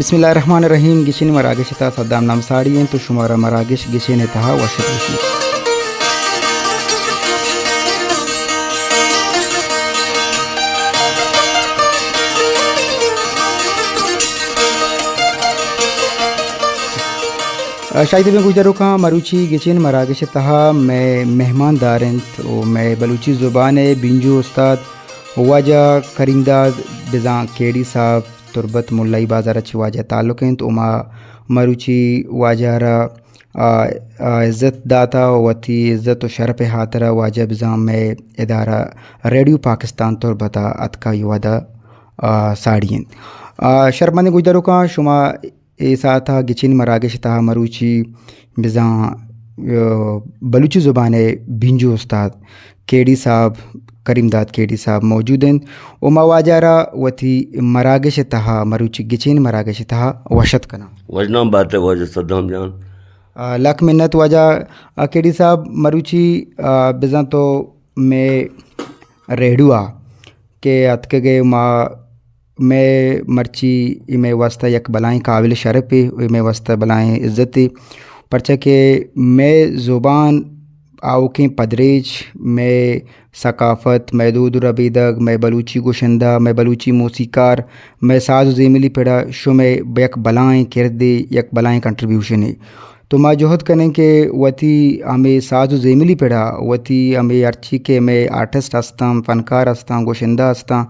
بسم الله الرحمن الرحیم. گشین مراگش تا صدام نام ساڑی تو شمارا مراگش گشین تها وشد گشی. شاید میں گزاروں کا مروچی گچین مراگش تہا میں مہمان دارنت و میں بلوچی زبان بنجو استاد واجہ کریم داد بزاں کیڑی صاحب تربت ملائی بازار اچھی واجہ تعلق ہیں تو ما مروچی واجہ را عزت داتا وتی عزت و شرف حاضرہ واجہ بزاں میں ادارہ ریڈیو پاکستان تربتا اتکا یوادا ساڑین شرمانے گزاروں کا شما ایسا تھا گچین مراگش تہا مروچی بزاں بلوچی زبان بنجو استاد کیڑی صاحب کریم داد کیڑی صاحب موجود ہیں و مواجارہ وتی مراگش تہا مروچی گچین مراگش تہا وشت کنا وجنام بات ہے واجہ صدام جان لکھ منت واجہ کیڑی صاحب مروچی بزاں تو میں ریڈوا کہ اتکے گئے میں مرچی میں واسطہ یک بلائیں قابل شرف میں واسطہ بلائیں عزتی پرچہ کہ میں زبان آوکیں پدریج میں ثقافت میں دود ربیدگ میں بلوچی گوشندہ میں بلوچی موسیقار میں ساز و زیملی پیڑا شو میں یک بلائیں کردے یک بلائیں کنٹریبیوشن ہے تو ما جوہد کریں کہ وتی ہمیں ساز و زیملی پیڑا وتی ہمیں ارچی کے میں آرٹسٹ ہستاں فنکار ہستاں گوشندہ ہستاں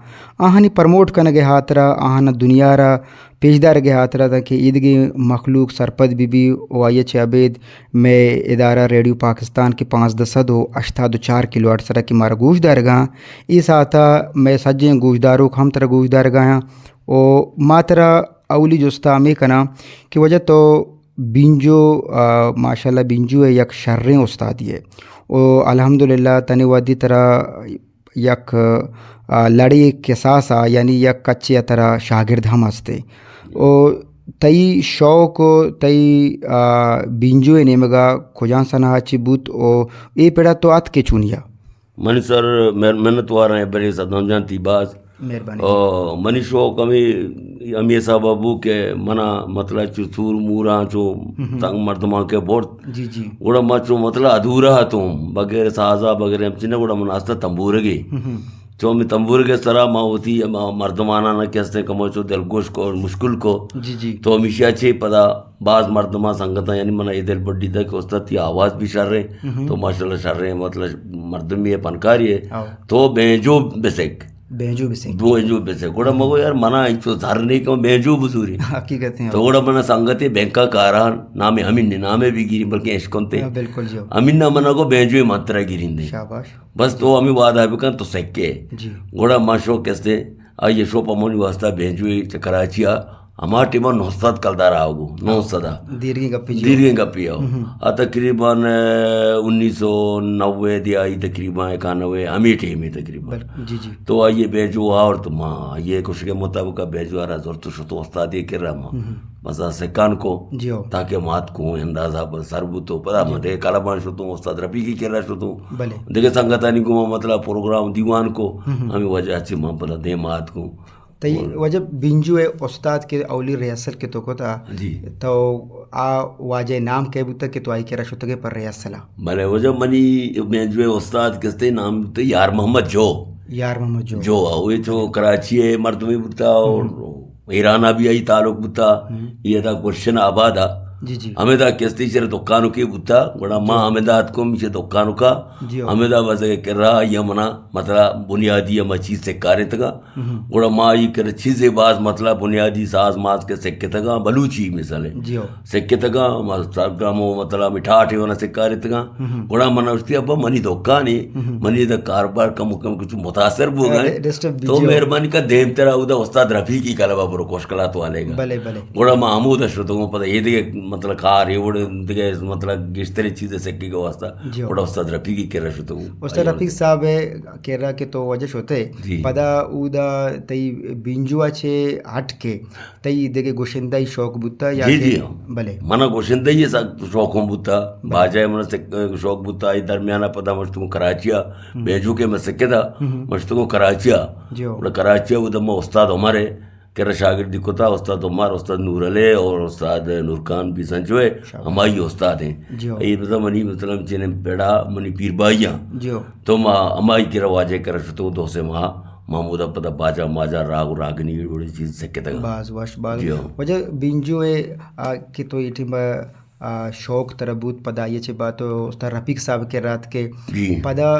آہنی پرموٹ کرنے گے ہاترا آہن دنیا را پیشدار گے ہاترا تھا کہ عیدگی مخلوق سرپد بی وائی چابید میں ادارہ ریڈیو پاکستان کے 5/10/84 کلو 8 سرا کی مارا گوش دار گاں اس آتا میں سجیں گوش داروں ہم ترا گوش دار گاں او ماترا اولی جستا میں کنا کہ وجہ تو بنجو ماشاءاللہ بنجو ہے یک شریں استادی ہے او الحمدللہ تنی وادی طرح یک لڑی کے ساسا یعنی یک کچی طرح شاگرد ہم ہستے او تئی شوق تئی بنجو نیمگا کھجان سنا چی بوت او اے پیڑا تو آت کے چونیا منی سر محنت وارا ہیں بڑے صدام جان تی باز مہربانی منی شوق امی صاحب ابو کے منا مطلب چو تھور مورا چو تنگ مردمان کے بورت جی جی گوڑا ما چو مطلب ادھورا تو بغیر سازا بغیر ہم چنے گوڑا مناستا تنبورگی چو میں تنبور کے طرح ما ہوتی مردمانہ نہ کہتے کمو چو دلگوش کو اور مشکل کو جی جی تو ہمیشہ چھے پدا بعض مردمان سنگتا یعنی منہ یہ دل بڑی دا کہ استاد تی آواز بھی شر رہے تو ماشاءاللہ شر رہے مطلب مردمی ہے پنکاری ہے تو بینجو بسک بینجو بسنگ بینجو بسک گوڑا مگو یار منہ ایچو دھر نہیں کہ بینجو بزوری حقیقت ہیں تو گوڑا منہ سنگتے بینکا کاران نامے ہمیں نے نامے بھی گیری بلکہ اشکنتے بالکل جی ہمیں نہ منہ کو بینجوی ماترہ گیرین دے شاباش بس تو ہمیں وعدہ بکن تو سکے جی گوڑا ما شو کہتے آئیے شو پمونی واسطہ بینجوی کراچیا ہمارا ٹیمہ 900 کلدار آگو 900 دیرگی گپی جی دیرگیں گپی آؤ تقریباً 1990 دی آئی تقریباً 91 ہمیں ٹیم ہے تقریباً جی جی تو آئیے بیجو اور تو ماں یہ کچھ کے مطابق بیجو آ رہا زور تو شتو استادی کر رہا ماں مسا سکان کو تاکہ مات کو اندازہ پر سربو تو پدا مدے کالابان شتو استاد رفی کی کر رہا شتو دیکھے سنگتانی کو مطلب پروگرام دیوان کو ہمیں وجہ سے ماں پدا دے مات کو تی وجہ بنجو ہے استاد کے اولی ریاصل کے تو کو تھا تو آ واجہ نام کے بوتا کہ تو آئی کے رشتہ کے پر ریاصلہ بلے وجہ منی بنجو ہے استاد کستے نام تو یار محمد جو ہوئے تو کراچی ہے مردمی بوتا اور ایرانہ بھی آئی تعلق بوتا یہ تھا گلشن آبادا جی جی ہمیں دا کستی چرے دکانوں کی بوتا بڑا ماں ہمیں دات کو میچے دکانوں کا ہمیں دا وزے کر رہا یہ منا مطلب بنیادی ہم چیز سے کارے تگا بڑا ماں یہ کر چیزیں بعض مطلب بنیادی ساز ماز کے سکے تگا بلوچی مثال سکے تگا مطلب مٹھاٹے ہونا سے کارے تگا بڑا منا اس ابا منی دکانی منی دا کاروبار کم کچھ متاثر بو گئے تو مہربانی کا دیم تیرا او دا استاد رفیقی کلبا برو کوشکلات والے گا بڑا محمود اشرتوں پتہ یہ دیکھ مطلب کار یہ وڑ دیکھے مطلب گشتری چیزیں سکی کا واسطہ بڑا استاد رفیقی کہہ رہا شتو استاد رفیق صاحب کہہ رہا کہ تو وجہ ہوتے پدا اودا تی بنجوا چھے ہٹ کے تی دیکھے گوشندائی شوق بوتا یا جی بلے منا گوشندائی شوق ہوں بوتا باجائے منا شوق بوتا یہ درمیانہ پدا مجھتوں کراچیا بیجو کے میں سکے تھا مجھتوں کراچیا کراچیا وہ دم استاد ہمارے کہ شاگردی کتا استاد عمر استاد نور علی اور استاد نورخان بھی سنچوے ہماری استاد ہیں. یہ منی مطلب چین پیڑا منی پیر بھائیاں تو ماں ہماری کی رواجے کر شتو دو سے ماں محمود پتہ باجا ماجا راگ راگنی بڑی چیز سکے تک باز واش باز وجہ بینجو کہ تو یہ شوق تربوت پدا یہ چھ بات استاد رفیق صاحب کے رات کے پدا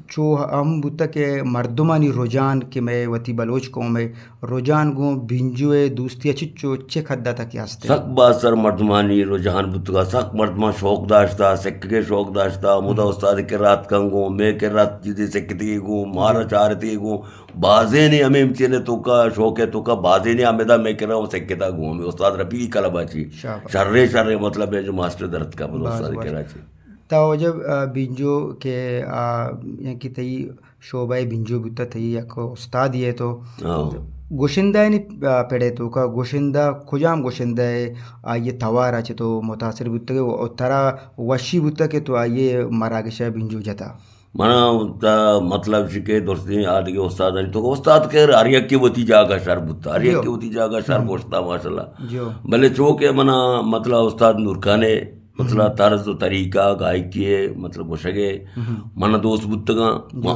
چو ہم بوتا کہ مردمانی رجحان کہ میں وتی بلوچ قوم میں رجحان گوں بینجوے دوستی چو چھ خدا تک ہستے سک بات سر مردمانی رجحان بتگا سک مردمان شوق داشتا سکھ کے شوق داشتا مدا استاد کے رات کنگوں میں کے رات چیزیں سکھتی گوں مارا چارتی گوں بازے نے ہمیں چینے تو کا شوق ہے تو کا بازے نے ہمیں دا میں کہہ رہا ہوں سکھتا گوں میں استاد رفیقی کلا باچی شرے مطلب ہے جو ماسٹر درد کا استاد کہہ رہا چی تو جب بینجو کے کی تئی شعبہ بینجو بتا تئی یک استاد یہ تو گوشندہ نہیں پیڑے تو کا گوشندہ کجام گوشندہ ہے یہ توار اچھے تو متاثر بتا کہ ترا وشی بتا کہ تو آئیے مراگشہ بینجو جتا منا مطلب شکے دوستی آدھگے استاد نہیں تو استاد کہہ رہا آریہ کی وتی جاگا شار بتا آریہ کی وتی جاگا شار گوشتا ماشاءاللہ بلے چوکے منا مطلب استاد نورخانے مطلب طرز و طریقہ گائکی ہے مطلب گوشگے منا دوست بتگاں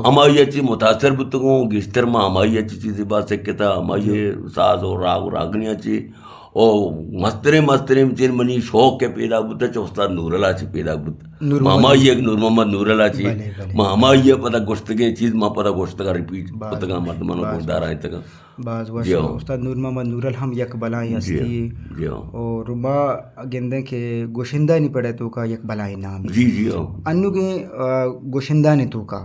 ہمائی اچھی متاثر بتگوں گشتر ماں ہمائی اچھی چیزیں بات سکتا ہمائی ساز و راگ و راگنی اچھی او مسترے چین منی شوق کے پیدا بتا چا استاد نور اللہ چی پیدا بتا ہمائی ایک نور محمد نور اللہ چی ماں ہمائی پتا گوشتگے چیز ماں پتا گوشتگا ریپیٹ پتگاں مردمانو گوشدار آئی تگا بعض وقت استاد نور محمد نور الحم یک بلائیں ہستی اور ما گندے کے گوشندہ نہیں پڑے تو کا یک بلائیں نام انو کے گوشندہ نے تو کا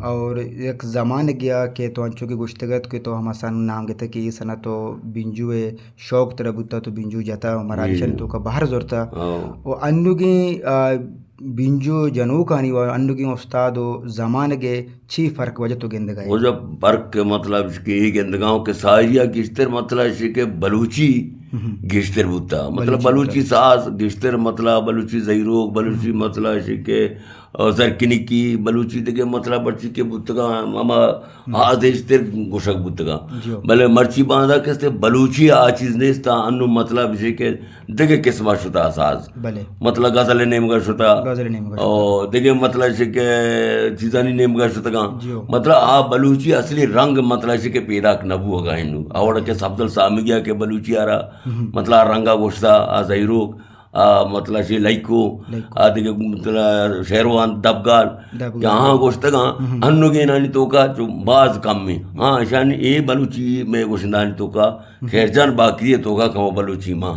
اور ایک زمان گیا کہ تو انچو کی گوشتگت کے تو ہم آسان نام گئے تھے کہ یہ سنہ تو بینجوے شوق طرح بتا تو بینجو جاتا مراکشن تو کا باہر زورتا اور انو کے بینجو جنو کانی و انو کی استاد و زمان کے چھی فرق وجہ تو گندگاہ وہ جب فرق مطلب کہ گندگاہوں کے ساریہ گشتر مطلب کہ بلوچی گشتر بوتا مطلب بلوچی ساز گشتر مطلب بلوچی زیروک بلوچی مطلب کہ زرکنی کی بلوچی دگے مطلب برچی کے بوتگا ماما آدھیشتر گوشک بوتگا بلے مرچی باندھا کستے بلوچی آ چیز نیستا انو مطلب کہ دگے قسمہ شتا ساز مطلب غزل نیمگا شتا اور دگے مطلب کہ چیزانی نیمگا شتا مطلب آ بلوچی اصلی رنگ مطلب کہ پیدا نبو ہوگا انو اور کہ سبزل سامی گیا کہ بلوچی آ رہا مطلب رنگا گوشتا آ زیروک مطلب لائکو آدھے مطلب شہروان دبگال یہاں گوشتگاں انو گے نانی تو کا جو بعض کم میں ہاں شانی اے بلوچی میں گوشندانی تو کا خیرجان باقی تو کا کمو بلوچی ماں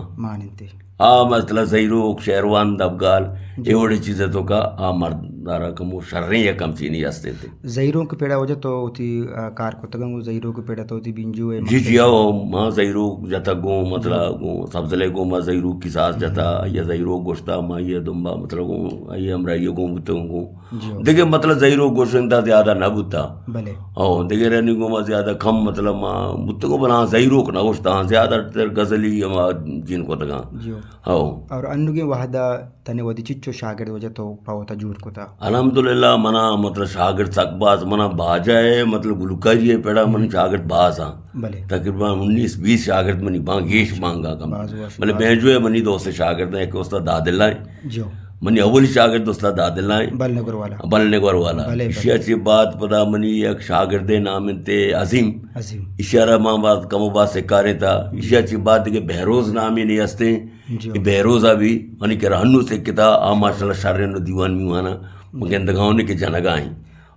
مطلب زیروک شہروان دبگال یہ وڑی چیزیں تو کا مرد دارا کمو شرریں یا کم چینی ہستے تھے زیروں کے پیڑا وجہ تو ہوتی کار کو تگاں وہ زیروں کے پیڑا تو ہوتی بینجو ہے جی آو ماں زیروں جتا گوں مطلب گوں سبزلے گوں ماں زیروں کی ساس جتا یا زیروں گوشتا ماں یہ دنبا مطلب گوں یہ ہمراہ یہ گوں بتا گوں دیکھے مطلب زیروں گوشندہ زیادہ نہ بتا دیکھے رہنی گوں ماں زیادہ کم مطلب ماں بتا گوں بنا زیروں کو نہ گوشتا زیادہ تر غزلی ماں جن کو تگاں اور انو کے وحدہ تنے ودی چچو شاگرد وجہ تو پاوتا جوڑ کو تا الحمدللہ منا مطلب شاگرد سک باز منا باجا ہے مطلب گلوکاری ہے پیڑا من شاگرد باز ہاں تقریباً 19-20 شاگرد منی گیش مانگا کم مطلب بینجو ہے منی دوست شاگرد ہیں کہ استاد دادل ہیں منی اول شاگرد استاد دادل ہیں بلنگور والا اشیاء چی بات پدا منی ایک شاگرد نام انتے عظیم اشارہ ماں بات کم بات سے کارے تھا اشیاء چی بات کہ بہروز نامی نہیں ہستے ہیں بہروزہ بھی منی کہ رہنو سے کتا ماشاءاللہ شررنو دیوان میوانا گندگاہوں نے کہ جنگاہیں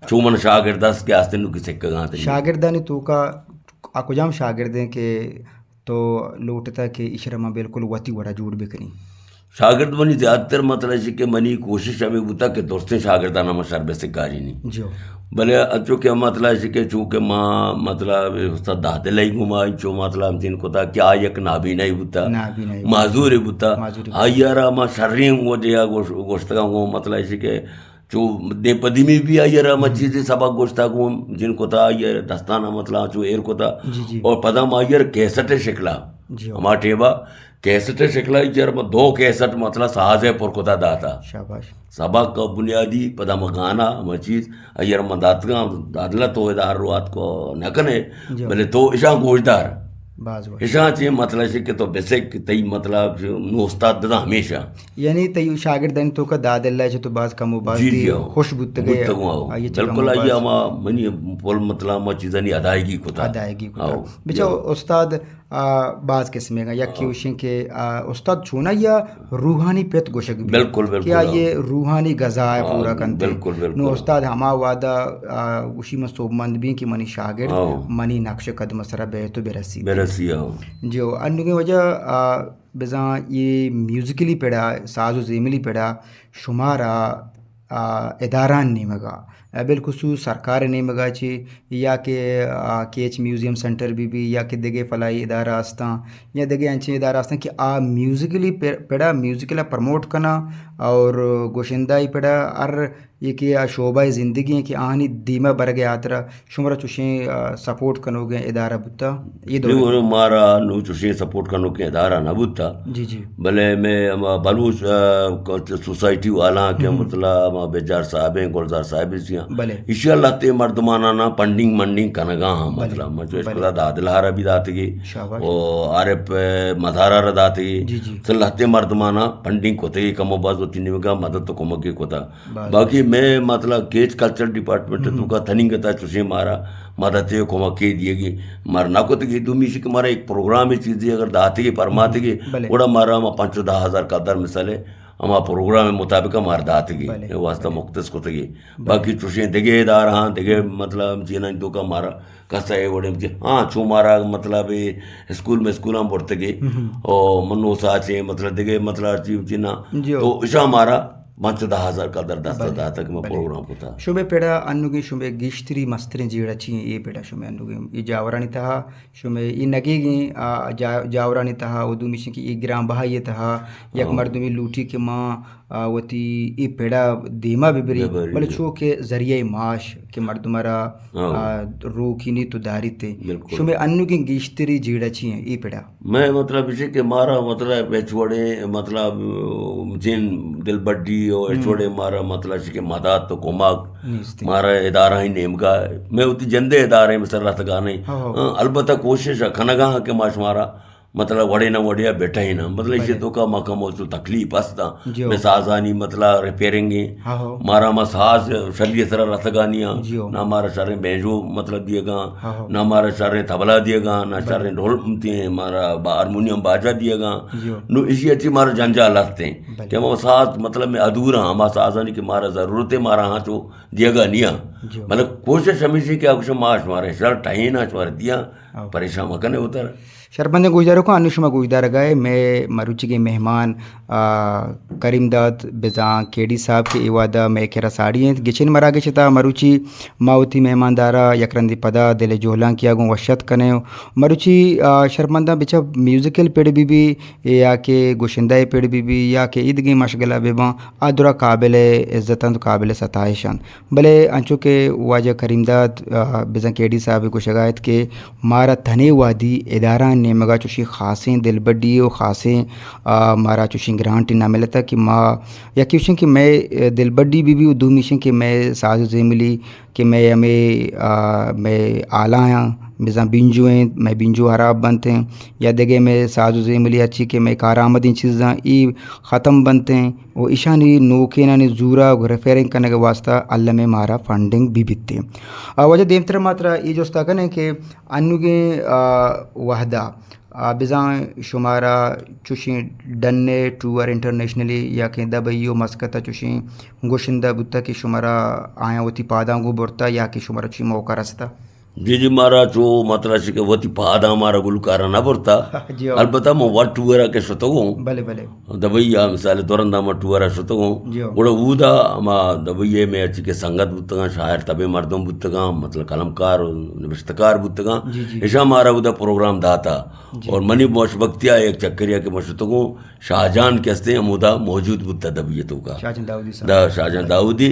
چومن شاگرداس کے آستے نو کسے کگاں تے شاگردانی تو کا آکو جام شاگردیں کہ تو لوٹتا کہ اشرما بالکل وتی وڑا جوڑ بکنی شاگرد منی زیادہ تر مطلب ہے کہ منی کوشش ہمیں بتا کہ دوستے شاگردانہ مشاربے سے کاری نہیں بلے چونکہ مطلب ہے کہ چونکہ ماں مطلب استاد دہتے لئی گھمائی چو مطلب جن کو تا کیا یک نابی نہیں بتا معذور بتا آئیارا ماں شرریں وہ دیا گوشتگاں وہ مطلب ہے کہ چو دے پدیمی بھی آئیارا ماں چیزیں سبا گوشتا گوں جن کو تا آئیر دستانہ مطلب چو ایر کو تا اور پدام آئیر کیسٹ شکلا ہما ٹیبا کیسٹ شکلا جرم 2 کیسٹ مطلب سازے پر کتا داتا سبق کا بنیادی پدا مگانا ہما چیز ایرم داتگاں دادلہ تو ادار روات کو نکنے بلے تو اشاں گوشدار باز وقت ایشاں چی مطلب کہ تو بیسک تی مطلب نو استاد دا ہمیشہ یعنی تی شاگردن تو کا داد اللہ تو باز کم و باز دی خوش بت گئے بالکل آئیے اما منی پول مطلب ما چیزانی ادائیگی کو تھا ادائیگی کو تھا بچا استاد بعض قسمیں گا یا کیوشن کے استاد چھونا یا روحانی پیت گوشک بالکل بالکل کیا یہ روحانی غذا ہے پورا کنتے بالکل بالکل نو استاد ہما وعدہ وشی مصوب مند بھی کہ منی شاگرد منی نقش قدم سرا بیتو برسی جو انو کی وجہ بزاں یہ میوزکلی پیڑا ساز و زیملی پیڑا شمارا اداران نیمگا بالخصوص سرکار نیمگا چی یا کہ کیچ میوزیم سنٹر بھی یا کہ دگے فلائی ادارہ آستاں یا دگے انچے ادارہ آستاں کہ میوزکلی پیڑا میوزکلا پرموٹ کنا اور گوشندائی پیڑا ار یہ کہ شعبہ زندگی ہیں کہ آہنی دیمہ برگے آترا شمرہ چوشیں سپورٹ کنو گے ادارہ بتا یہ دو مارا نو چوشیں سپورٹ کنو کے ادارہ نہ بتا جی جی بلے میں بلوچ سوسائٹی والا کے مطلب بیجار صاحب ہیں گلزار صاحب سیاں انشاءاللہ تے مردمانہ نا پنڈنگ منڈنگ کنگاں مطلب مجھو اس کو دادل ہارا بھی داتے گی اور عارف مدھارا را داتے گی صلاح تے مردمانہ پنڈنگ کو تے کم و باز ہوتی نیمگا مدد تو کمکی کو تھا باقی میں مطلب کیچ کلچر ڈپارٹمنٹ تو کا تھننگ تا چوشے مارا مدد تے کمکی دیے گی مارنا کو تے دو میشی کہ مارا ایک پروگرام چیزیں اگر داتے گی پرماتے گی وڑا مارا 5,10,000 قدر مثالے ہما پروگرام مطابق ہمار دات گی واسطہ مختص کو تگی باقی چوشیں دگے دار ہاں دگے مطلب چینا دو کا مارا کسا ہے وڑے ہاں چو مارا مطلب اسکول میں اسکول ہم پڑھتے گے اور منو ساچیں مطلب دگے مطلب چینا تو اشا مارا 5,10,000 کا در دستا دا تک میں پروگرام کو تھا شبے پیڑا انو گی شبے گیشتری مستریں جیڑا چیئیں یہ پیڑا شبے انو گی یہ جاورانی تہا شبے یہ نگی گی جاورانی تہا ودو میشن کی یہ گرام بہائی تہا یک مردمی لوٹی کے ماں وتی یہ پیڑا دیما بھی بری بلے چھو کے ذریعہ معاش کے مردمارا رو کی نی تو داری تے شبے انو گی گیشتری جیڑا چیئیں یہ پیڑا میں مطلب اسے کہ مارا مطلب بیچوڑے مطلب جن دل بڑی اور چھوڑے مارا مطلب کہ مدد تو کمک مارا ادارہ ہی نیمگا میں ہوتی جندے ادارے میں سر رہتا گا نہیں البتہ کوشش ہے کھنگاں کہ ماش مارا مطلب وڑے نہ وڑیا بیٹھا ہی نا مطلب اسے تو کا مکہ موضوع تکلیف ہستا میں سازانی مطلب ریپیرنگ مارا ما ساز شلیہ سر رہتا گا نہیں نہ مارا شاریں بینجو مطلب دیے گا نہ مارا شاریں تبلا دیے گا نہ شاریں ڈھول مارا ہارمونیم باجا دیے گا نو اسی اچھی مارا جنجال ہستے ہیں کہ ہم ساز مطلب میں ادھورا ہاں ہما سازانی کہ مارا ضرورت ہے مارا ہاں چو دیا گا نہیں مطلب کوشش ہمیشہ کہ اکشم معاش مارے شر ٹائیں نہ چوار دیا پریشان مکنے ہوتا رہا شربند گوجداروں کو انو شما گوجدار گئے میں مروچی کے مہمان کریم داد بزاں کیڈی صاحب کے ایوادہ میں کہرا ساڑی ہیں گچن مرا گچتا مروچی ماوتی مہمان دارا یکرندی پدا دل جوہلاں کیا گوں وشت کنے مروچی شرمندہ بچا میوزیکل پیڑ بھی یا کہ گوشندہ پیڑ بھی یا کہ عیدگی مشغلہ بیباں آدرا قابل عزتاں تو قابل ستائشان بلے انچو کے واجہ کریم داد بزاں کیڈی صاحب کو شگایت کے مارا تھنے وادی ادارہ نیمگا چوشی خاصیں دل بڈی و خاصیں مارا چوشی گرانٹ نہ ملتا کہ ماں یا کیوشن کہ میں دل بڈی بھی دو میشن کہ میں ساز زیملی کہ میں آلہ ہیں بزاں بینجو ہیں میں بینجو حراب بنتے ہیں یا دگے میں ساز و زیملی اچھی کہ میں کارآمدین چیزاں ای ختم بنتے ہیں وہ ایشانی نوکینا نے زورا ریفیرنگ کرنے کے واسطہ اللہ میں مارا فنڈنگ بھی بیتے ہیں وجہ دیمتر ماترا یہ جو استاکن ہے کہ انوگے وحدہ بزاں شمارا چوشیں ڈنے ٹور انٹرنیشنلی یا کہ دبئیو مسکتا چوشیں گوشندہ بتا کہ شمارا آیا ہوتی پاداں گو برتا یا کہ شمارا چوشیں موقع رستا جی مارا چو مطلب کہ وتی پادا مارا گلوکارا نہ برتا البتہ مو وٹ ٹورا کے شتگوں بلے بلے دبئیا مثال دورندا ما ٹورا شتگوں وڑا ودا ما دبئیے میں اچھی کے سنگت بتگا شاعر تبے مردم بتگا مطلب قلمکار نوشتکار بتگا ایشا مارا ودا پروگرام داتا اور منی موش بختیا ایک چکریا کے مشتگوں شاہجہان کے ہستے مودا موجود بتا دبئیتوں کا شاہجہان داؤدی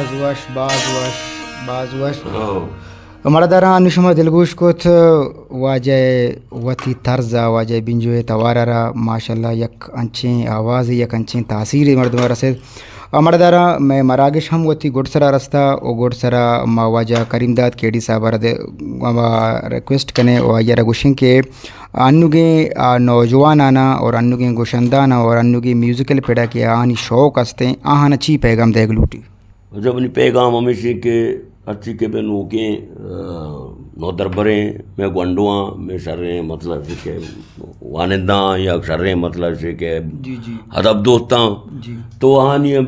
باز وش مردارا نشما دلگوش کت واجه وتی طرز واجه بینجوی توارا ماشاءاللہ یک انچین آواز یک انچین تاثیر مردم رسید مردارا میں مراگش ہم وتی گڑ سرا رستا او گڑ سرا ما واجہ کریم داد کیڈی صاحب رد ریکویسٹ کنے و یا گوشن کے انوگے نوجوانانا اور انوگے گوشندانا اور انوگے میوزیکل پیڑا کے آنی شوق ہستے آہاں اچھی پیغام دے گلوٹی جب اپنی پیغام ہمیشہ کے اچھی کے بے نوکیں نو دربریں میں گونڈواں میں شریں مطلب سے کہ واننداں یا شریں مطلب سے کہ ادب دوستاں تو آہانی ہم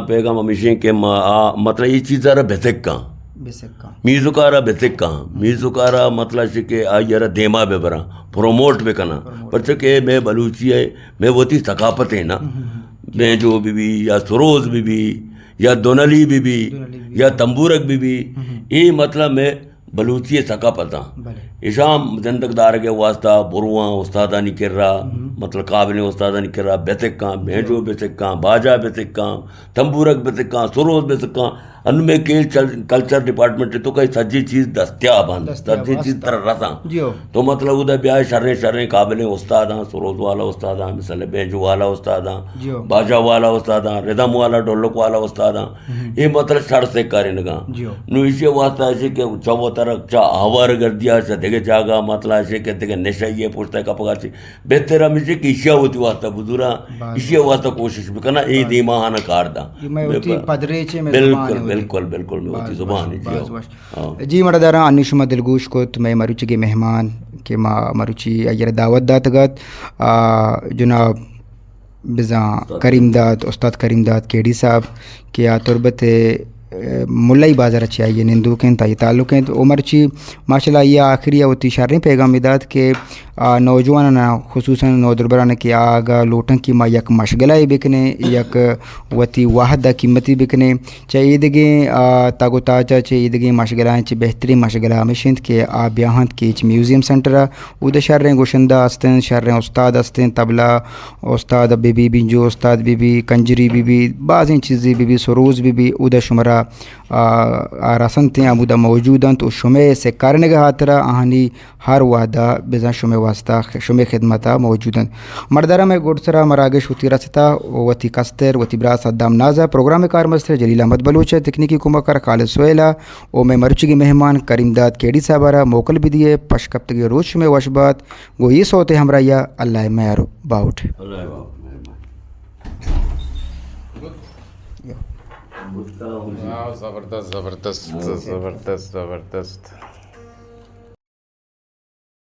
پیغام ہمیشہ کے مطلب یہ چیز ذرا بہتک کہاں میوزکارا بہتک کہاں میوزکارا مطلب سے کہ آئیارا دیما بے برا پروموٹ بے کنا پرچہ کہ میں بلوچی ہے میں وہتی ثقافت ہے نا میں جو بھی یا سروز بھی یا دونلی بھی یا تمبورک بھی یہ مطلب میں بلوچی ثقافت ہاں اشام زندگ دار کے واسطہ بروواں استادہ نہیں کر رہا مطلب قابل استادہ نہیں کر رہا بیتک کہاں بھینجو بیتک کہاں باجا بیتک کہاں تمبورک بیتک کہاں سروز بیتک کہاں ان میں کے کلچر ڈپارٹمنٹ تو کئی سجی چیز دستیاب ہیں سجی چیز تر رساں تو مطلب ادھر بیاہ شریں قابل استاد ہیں سروز والا استاد ہیں مثلا بینجو والا استاد ہیں باجا والا استاد ہیں ردم والا ڈولک والا استاد ہیں یہ مطلب شر سے کریں گا نو اسی واسطہ ایسے کہ چو طرح چا آوار گردیا سے دیکھے جاگا مطلب ایسے کہ دیکھے نشہ یہ پوچھتا ہے کپگا سے بہتر ہم اسے کہ اشیاء ہوتی واسطہ بزورا اشیاء واسطہ کوشش بکنا یہ دیما آنا کار دا بالکل بالکل میں ہوتی زبان جی مردارا انشما دلگوش کو تو میں مروچی کے مہمان کہ ما مروچی اگر دعوت داتگت جناب بزاں کریم داد استاد کریم داد کیڈی صاحب کہ تربت ملائی بازار اچھی آئیے نندوکیں تا یہ تعلقیں تو عمر چی ماشاءاللہ یہ آخری ہوتی شاریں پیغام داد کہ نوجوانانا خصوصاً نودربرانا کی آگا لوٹن کی ما یک مشغلہ بکنے یک وتی واحدہ قیمتی بکنے چاہے عیدگیں تاگو تاجا چاہے عیدگیں مشغلہ چاہے بہترین مشغلہ ہمیشند کے بیاہند کی میوزیم سنٹر ادھر شریں گوشندہ استن شریں استاد استن طبلہ استاد بی بینجو استاد بی کنجری بی بعض چیزیں بی سروز بی ادھر شمرہ رسن تھیں ابودا موجود ہیں تو شمع سے کارنے کا ہاتھرا آہانی ہر وعدہ بزاں شمع واسطہ شمع خدمتہ موجود ہیں مردارہ میں گوڑ سرا مراگش ہوتی رستا وتی کستر وتی برا صدام نازا پروگرام کار مستر جلیل احمد بلوچ تکنیکی کمکر خالد سویلا او میں مرچی کے مہمان کریم داد کیڈی صاحبارہ موکل بھی دیے پشکپتگی روز شمع وشبات گو یہ سوتے ہمراہ یا اللہ میارو باؤٹ زبردست زبردست زبردست زبردست